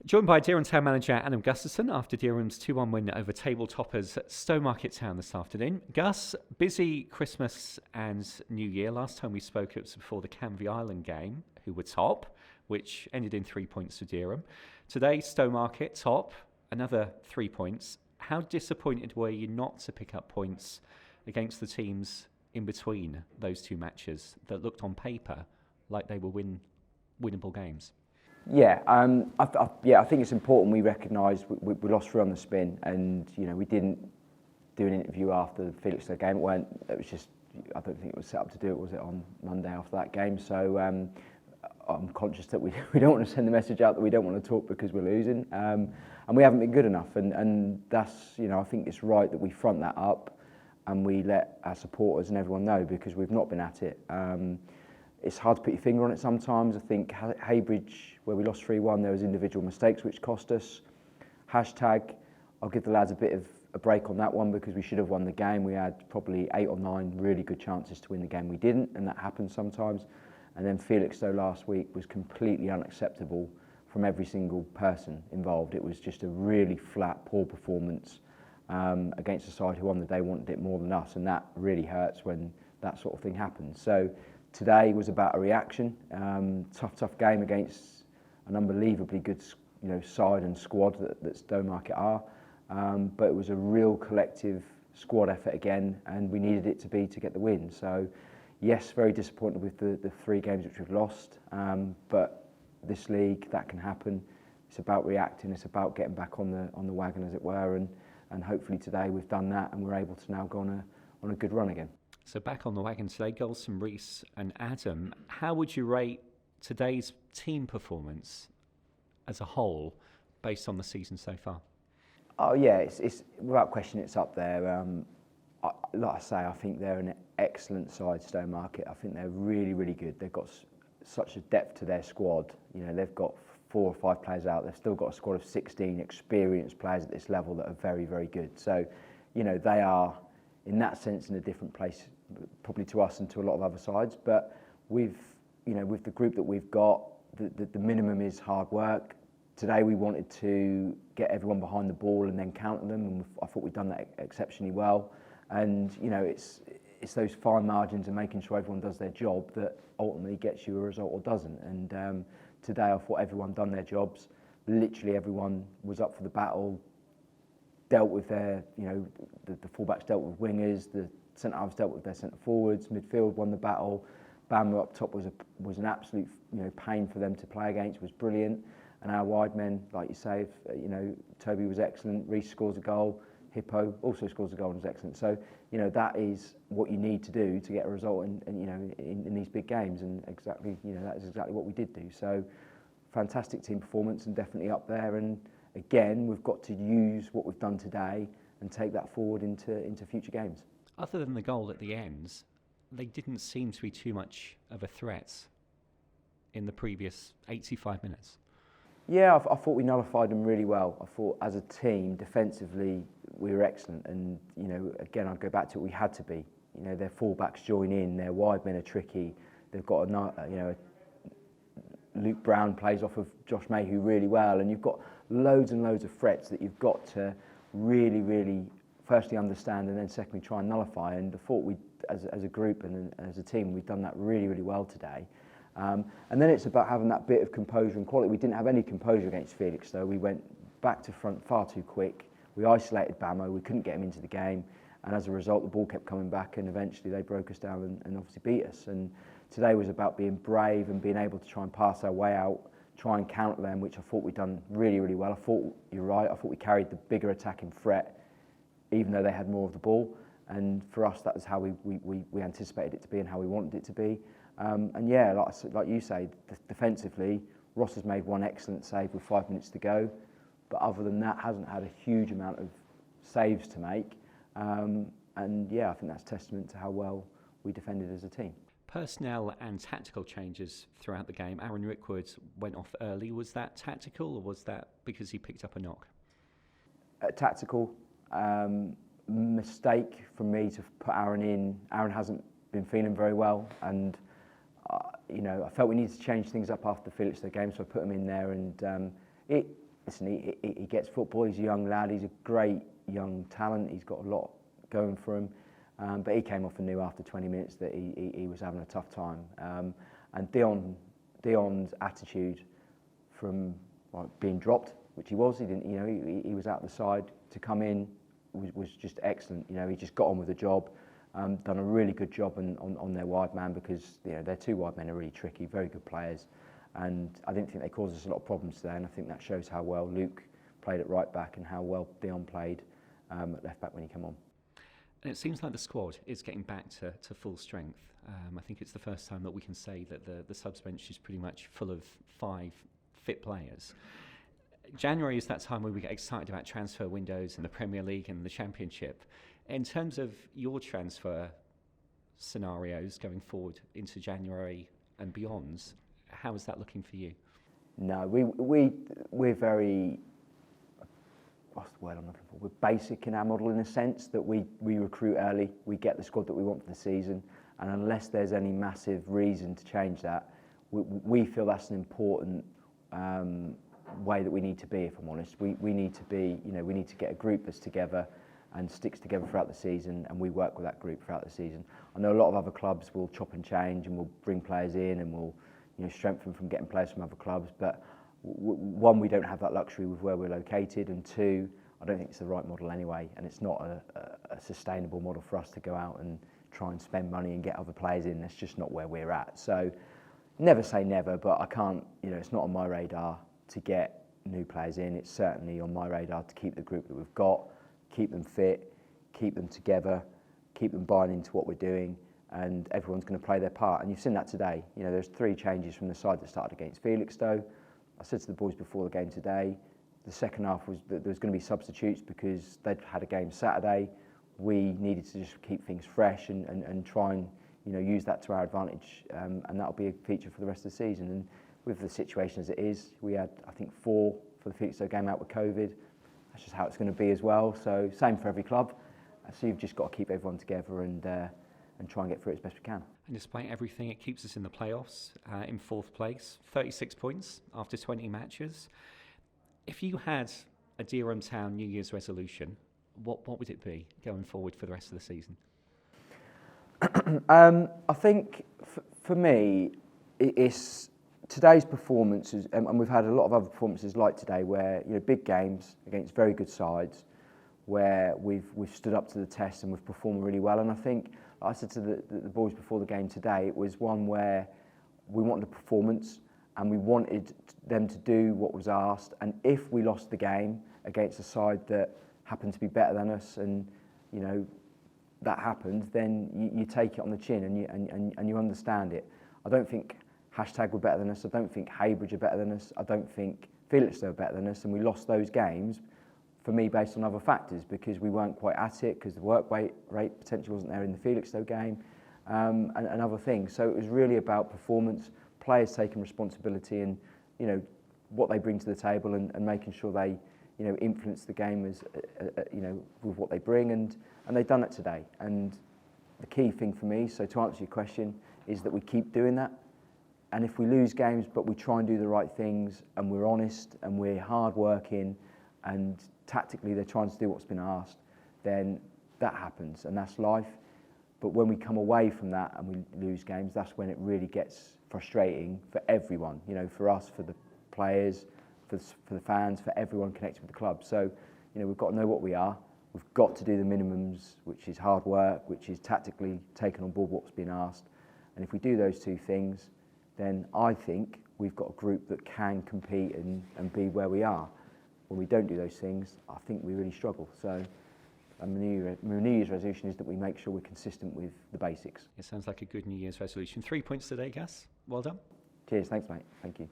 Joined by Dereham Town manager Adam Gusterson after Dereham's 2-1 win over table toppers Stowmarket Town this afternoon. Gus, busy Christmas and New Year. Last time we spoke, it was before the Canvey Island game, who were top, which ended in 3 points for Dereham. Today, Stowmarket top, another 3 points. How disappointed were you not to pick up points against the teams in between those two matches that looked on paper like they were winnable games? Yeah, I think it's important we recognise we lost 3 on the spin, and we didn't do an interview after the Felixstowe game. It was just, I don't think it was set up to do it. Was it on Monday after that game? So I'm conscious that we don't want to send the message out that we don't want to talk because we're losing, and we haven't been good enough. And that's I think it's right that we front that up, and we let our supporters and everyone know, because we've not been at it. It's hard to put your finger on it sometimes. I think Heybridge, where we lost 3-1, there was individual mistakes which cost us. Hashtag, I'll give the lads a bit of a break on that one, because we should have won the game. We had probably 8 or 9 really good chances to win the game. We didn't, and that happens sometimes. And then Felixstowe last week was completely unacceptable from every single person involved. It was just a really flat, poor performance against a side who on the day wanted it more than us, and that really hurts when that sort of thing happens. So today was about a reaction. Tough game against an unbelievably good side and squad that Stowmarket are. But it was a real collective squad effort again, and we needed it to get the win. So yes, very disappointed with the 3 games which we've lost. But this league, that can happen. It's about reacting. It's about getting back on the wagon, as it were. And hopefully today we've done that, and we're able to now go on a good run again. So back on the wagon today, goals from Reece and Adam. How would you rate today's team performance as a whole based on the season so far? Oh yeah, it's without question it's up there. Like I say, I think they're an excellent side, Stowmarket. I think they're really, really good. They've got such a depth to their squad. They've got 4 or 5 players out. They've still got a squad of 16 experienced players at this level that are very, very good. So, they are, in that sense, in a different place probably to us and to a lot of other sides. But with the group that we've got, the minimum is hard work. Today we wanted to get everyone behind the ball and then counter them, and I thought we'd done that exceptionally well. And it's those fine margins and making sure everyone does their job that ultimately gets you a result or doesn't. And today I thought everyone done their jobs. Literally everyone was up for the battle, dealt with their, the fullbacks dealt with wingers, the centre-halves dealt with their centre-forwards, midfield won the battle. Bama up top was an absolute pain for them to play against, was brilliant. And our wide men, like you say, Toby was excellent, Reece scores a goal, Hippo also scores a goal and was excellent. So, that is what you need to do to get a result in these big games, and exactly, that is exactly what we did do. So, fantastic team performance and definitely up there. And again, we've got to use what we've done today and take that forward into future games. Other than the goal at the end, they didn't seem to be too much of a threat in the previous 85 minutes. Yeah, I thought we nullified them really well. I thought as a team, defensively, we were excellent. And, again, I'll go back to it, we had to be. Their fullbacks join in, their wide men are tricky. They've got Luke Brown plays off of Josh Mayhew really well, and you've got loads and loads of threats that you've got to really, really firstly understand and then secondly try and nullify. And I thought we, as a group and as a team, we've done that really, really well today. And then it's about having that bit of composure and quality. We didn't have any composure against Felixstowe. We went back to front far too quick. We isolated Bamo. We couldn't get him into the game. And as a result, the ball kept coming back, and eventually they broke us down and obviously beat us. And today was about being brave and being able to try and pass our way out, try and counter them, which I thought we'd done really, really well. I thought, you're right, I thought we carried the bigger attacking threat, even though they had more of the ball. And for us, that was how we anticipated it to be and how we wanted it to be. And yeah, like you say, defensively, Ross has made one excellent save with 5 minutes to go. But other than that, hasn't had a huge amount of saves to make. And yeah, I think that's testament to how well we defended as a team. Personnel and tactical changes throughout the game. Aaron Rickwood went off early. Was that tactical, or was that because he picked up a knock? Tactical. Mistake for me to put Aaron in. Aaron hasn't been feeling very well, and I felt we needed to change things up after the Felixstowe game, so I put him in there. And listen, he gets football. He's a young lad. He's a great young talent. He's got a lot going for him. But he came off and knew after 20 minutes that he was having a tough time. And Dion's attitude from being dropped, which he was, he didn't, you know, he was out the side, to come in was just excellent. You know, he just got on with the job. Done a really good job on their wide man, because you know their two wide men are really tricky, very good players, and I didn't think they caused us a lot of problems today. And I think that shows how well Luke played at right back and how well Dion played at left back when he came on. And it seems like the squad is getting back to full strength. I think it's the first time that we can say that the subs bench is pretty much full of 5 fit players. January is that time where we get excited about transfer windows in the Premier League and the Championship. In terms of your transfer scenarios going forward into January and beyond, how is that looking for you? No, we're very, what's the word I'm looking for? We're basic in our model, in a sense that we recruit early, we get the squad that we want for the season, and unless there's any massive reason to change that, we feel that's an important way that we need to be. If I'm honest, we need to be, you know, we need to get a group that's together and sticks together throughout the season, and we work with that group throughout the season. I know a lot of other clubs will chop and change and will bring players in and will, you know, strengthen from getting players from other clubs, but one, we don't have that luxury with where we're located, and two, I don't think it's the right model anyway, and it's not a sustainable model for us to go out and try and spend money and get other players in. That's just not where we're at. So never say never, but I can't, you know, it's not on my radar to get new players in. It's certainly on my radar to keep the group that we've got, keep them fit, keep them together, keep them buying into what we're doing, and everyone's going to play their part. And you've seen that today. You know, there's 3 changes from the side that started against Felixstowe. I said to the boys before the game today, the second half was that there was going to be substitutes because they'd had a game Saturday. We needed to just keep things fresh and try and, you know, use that to our advantage, and that'll be a feature for the rest of the season. And with the situation as it is, we had, I think, 4 for the Felixstowe game out with COVID. That's just how it's going to be as well. So same for every club. So you've just got to keep everyone together and try and get through it as best we can. And despite everything, it keeps us in the playoffs, in 4th place, 36 points after 20 matches. If you had a Dereham Town New Year's resolution, what would it be going forward for the rest of the season? I think for me, it's today's performances, and we've had a lot of other performances like today, where, you know, big games against very good sides, where we've stood up to the test and we've performed really well. And I think, like I said to the boys before the game today, it was one where we wanted a performance and we wanted them to do what was asked. And if we lost the game against a side that happened to be better than us, and you know that happened, then you take it on the chin and you understand it. I don't think Hashtag were better than us. I don't think Haybridge are better than us. I don't think Felixstowe are better than us. And we lost those games, for me, based on other factors, because we weren't quite at it, because the work rate potentially wasn't there in the Felixstowe game, and other things. So it was really about performance, players taking responsibility, and, you know, what they bring to the table, and making sure they, you know, influence the game as, you know, with what they bring, and they've done it today. And the key thing for me, so to answer your question, is that we keep doing that. And if we lose games, but we try and do the right things, and we're honest, and we're hard-working, and tactically they're trying to do what's been asked, then that happens, and that's life. But when we come away from that and we lose games, that's when it really gets frustrating for everyone. You know, for us, for the players, for the fans, for everyone connected with the club. So, you know, we've got to know what we are. We've got to do the minimums, which is hard work, which is tactically taking on board what's been asked. And if we do those 2 things, then I think we've got a group that can compete and be where we are. When we don't do those things, I think we really struggle. So my New Year's resolution is that we make sure we're consistent with the basics. It sounds like a good New Year's resolution. 3 points today, Gus. Well done. Cheers, thanks mate, thank you.